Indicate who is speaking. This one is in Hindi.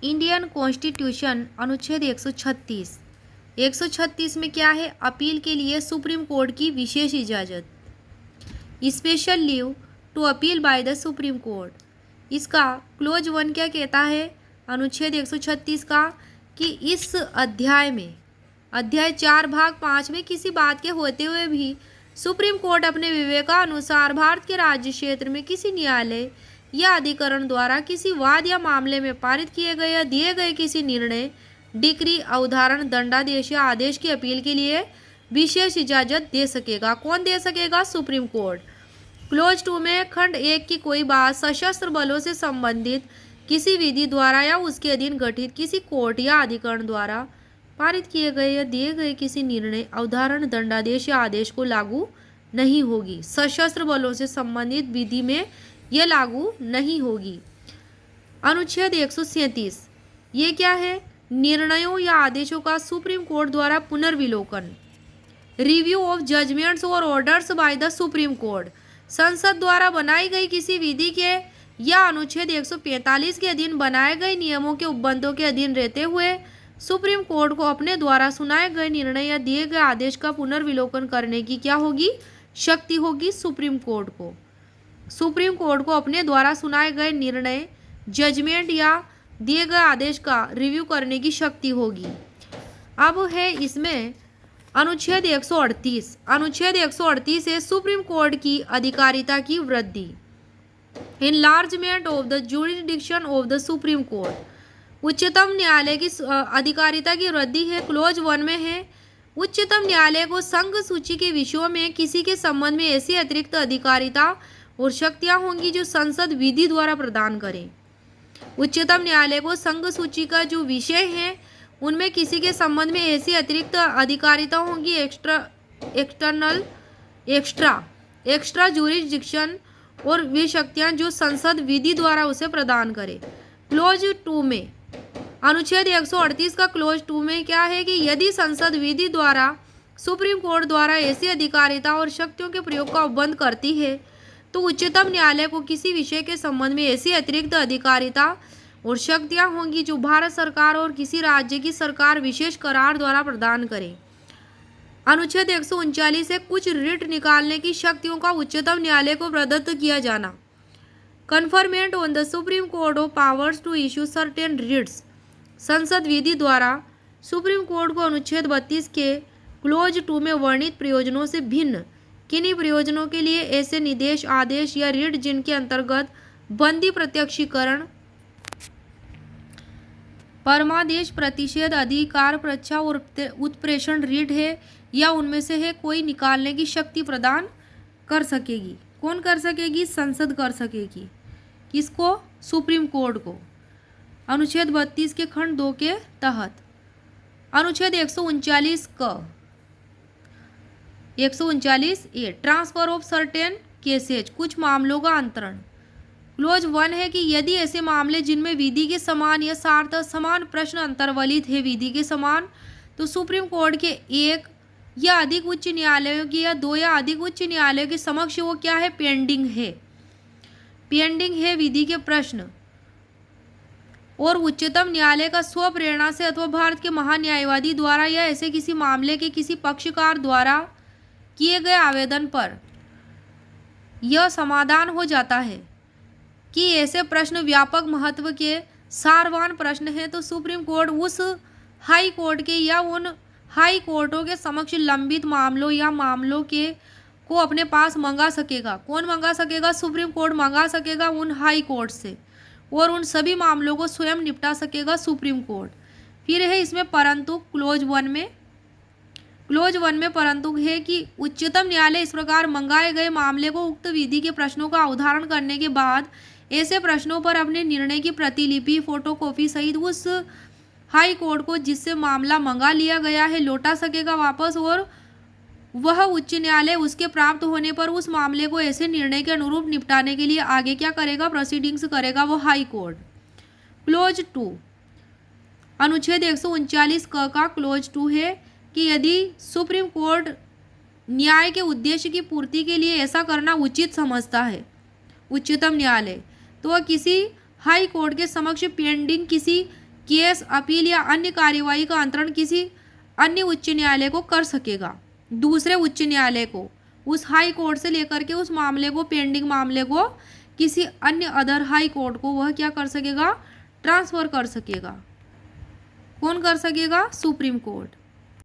Speaker 1: इंडियन कॉन्स्टिट्यूशन अनुच्छेद 136। 136 में क्या है? अपील के लिए सुप्रीम कोर्ट की विशेष इजाज़त, special leave to appeal by the Supreme Court. इसका क्लोज 1 क्या कहता है अनुच्छेद 136 का? कि इस अध्याय में अध्याय 4 भाग 5 में किसी बात के होते हुए भी सुप्रीम कोर्ट अपने विवेकानुसार भारत के राज्य क्षेत्र में किसी न्यायालय या अधिकरण द्वारा किसी वाद या मामले में पारित किए गए या दिए गए किसी निर्णय, डिक्री, अवधारण, दंडादेश या आदेश की अपील के लिए विशेष इजाजत दे सकेगा। कौन दे सकेगा? Supreme court. क्लोज 2 में खंड 1 की कोई बात सशस्त्र बलों से संबंधित किसी विधि द्वारा या उसके अधीन गठित किसी कोर्ट या अधिकरण द्वारा पारित किए गए या दिए गए किसी निर्णय, अवधारण, दंडादेश या आदेश को लागू नहीं होगी। सशस्त्र बलों से संबंधित विधि में यह लागू नहीं होगी। अनुच्छेद 137 ये क्या है? निर्णयों या आदेशों का सुप्रीम कोर्ट द्वारा पुनर्विलोकन, रिव्यू ऑफ जजमेंट्स और orders bye the Supreme court. संसद द्वारा बनाई गई किसी विधि के या अनुच्छेद 145 के अधीन बनाए गए नियमों के उपबंधों के अधीन रहते हुए सुप्रीम कोर्ट को अपने द्वारा सुनाए गए निर्णय या दिए गए आदेश का पुनर्विलोकन करने की क्या होगी? शक्ति होगी सुप्रीम कोर्ट को। सुप्रीम कोर्ट को अपने द्वारा सुनाए गए निर्णय, जजमेंट या दिए गए आदेश का रिव्यू करने की शक्ति होगी। अब है इसमें अनुच्छेद 138। अनुच्छेद 138 है सुप्रीम कोर्ट की अधिकारिता की वृद्धि, enlargement of the jurisdiction of the Supreme court. उच्चतम न्यायालय की अधिकारिता की वृद्धि है। क्लोज 1 में है उच्चतम न्यायालय को संघ सूची के विषयों में किसी के संबंध में ऐसी अतिरिक्त अधिकारिता और शक्तियां होंगी जो संसद विधि द्वारा प्रदान करे। उच्चतम न्यायालय को संघ सूची का जो विषय है उनमें किसी के संबंध में ऐसी अतिरिक्त अधिकारिता होंगी, एक्स्ट्रा जुरिडिक्शन, और वे शक्तियां जो संसद विधि द्वारा उसे प्रदान करे। क्लोज 2 में अनुच्छेद 138 का क्लोज 2 में क्या है? कि यदि संसद विधि द्वारा सुप्रीम कोर्ट द्वारा ऐसी अधिकारिता और शक्तियों के प्रयोग का उपबंध करती है तो उच्चतम न्यायालय को किसी विषय के संबंध में ऐसी अतिरिक्त अधिकारिता और शक्तियां होंगी जो भारत सरकार और किसी राज्य की सरकार विशेष करार द्वारा प्रदान करे। अनुच्छेद 139 से कुछ रिट निकालने की शक्तियों का उच्चतम न्यायालय को प्रदत्त किया जाना, conferment on the Supreme Court of powers to issue certain writs. संसद विधि द्वारा सुप्रीम कोर्ट को अनुच्छेद 32 के क्लोज 2 में वर्णित प्रयोजनों से भिन्न किन्हीं प्रयोजनों के लिए ऐसे निर्देश, आदेश या रिट जिनके अंतर्गत बंदी, प्रत्यक्षीकरण, परमादेश, प्रतिषेध, अधिकार परीक्षा और उत्प्रेषण रिट है या उनमें से है कोई निकालने की शक्ति प्रदान कर सकेगी। कौन कर सकेगी? संसद कर सकेगी। किसको? सुप्रीम कोर्ट को, अनुच्छेद 32 के खंड 2 के तहत। अनुच्छेद 139 क 139 ए ट्रांसफर ऑफ सर्टेन केसेज, कुछ मामलों का अंतरण। क्लोज 1 है कि यदि ऐसे मामले जिनमें विधि के समान या सार्थ समान प्रश्न अंतर्वलित है विधि के समान, तो सुप्रीम कोर्ट के एक या अधिक उच्च न्यायालयों की या दो या अधिक उच्च न्यायालयों के समक्ष वो क्या है? पेंडिंग है विधि के प्रश्न, और उच्चतम न्यायालय का स्व प्रेरणा से अथवा भारत के महान्यायवादी द्वारा या ऐसे किसी मामले के किसी पक्षकार द्वारा किए गए आवेदन पर यह समाधान हो जाता है कि ऐसे प्रश्न व्यापक महत्व के सारवान प्रश्न हैं, तो सुप्रीम कोर्ट उस हाई कोर्ट के या उन हाई कोर्टों के समक्ष लंबित मामलों या मामलों के को अपने पास मंगा सकेगा। कौन मंगा सकेगा? सुप्रीम कोर्ट मंगा सकेगा उन हाई कोर्ट से, और उन सभी मामलों को स्वयं निपटा सकेगा सुप्रीम कोर्ट। फिर है इसमें परंतु क्लोज 1 में परंतु है कि उच्चतम न्यायालय इस प्रकार मंगाए गए मामले को उक्त विधि के प्रश्नों का अवधारण करने के बाद ऐसे प्रश्नों पर अपने निर्णय की प्रतिलिपि, फोटोकॉपी सहित उस हाई कोर्ट को जिससे मामला मंगा लिया गया है लौटा सकेगा वापस, और वह उच्च न्यायालय उसके प्राप्त होने पर उस मामले को ऐसे निर्णय के अनुरूप निपटाने के लिए आगे क्या करेगा? प्रोसीडिंग्स करेगा वो हाई कोर्ट। क्लोज 2 अनुच्छेद 139 क का क्लोज 2 है कि यदि सुप्रीम कोर्ट न्याय के उद्देश्य की पूर्ति के लिए ऐसा करना उचित समझता है उच्चतम न्यायालय, तो वह किसी हाई कोर्ट के समक्ष पेंडिंग किसी केस, अपील या अन्य कार्यवाही का अंतरण किसी अन्य उच्च न्यायालय को कर सकेगा, दूसरे उच्च न्यायालय को, उस हाई कोर्ट से लेकर के उस मामले को, पेंडिंग मामले को किसी अन्य अदर हाई कोर्ट को वह क्या कर सकेगा, ट्रांसफर कर सकेगा। कौन कर सकेगा? Supreme court.